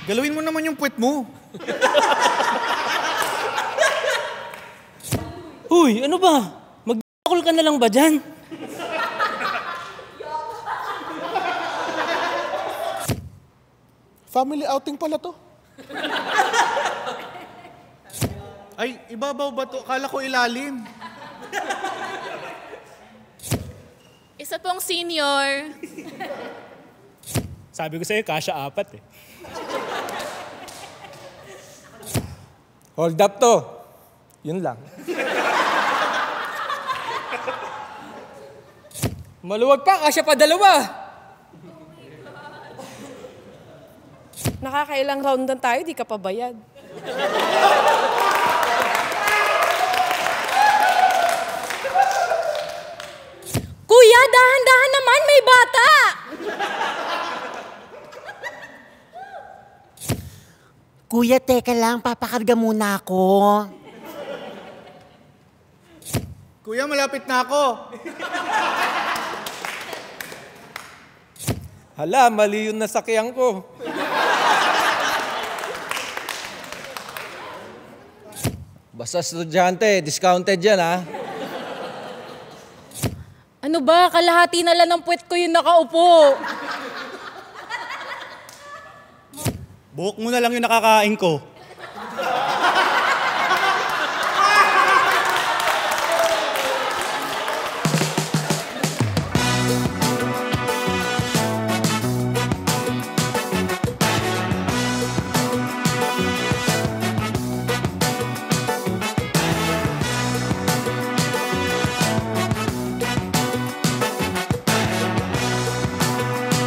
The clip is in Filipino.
Galawin mo naman yung puwet mo. Uy, ano ba? Mag-call ka na lang ba dyan? Family outing pala to. Ay, ibabaw ba to? Akala ko ilalim. Isa pong senior. Sabi ko sa'yo, kasya 4 eh. Hold up to. Yun lang. Maluwag pa, kasya pa 2. Nakakailang round na tayo, di ka pa bayad. Kuya, dahan-dahan naman, may bata! Kuya, teka lang, papakarga muna ako. Kuya, malapit na ako. Hala, mali yung nasakyan ko. Basta estudyante, discounted yan ha. Ano ba, kalahati na lang ng puwet ko yung nakaupo. Buhok mo na lang yung nakakain ko.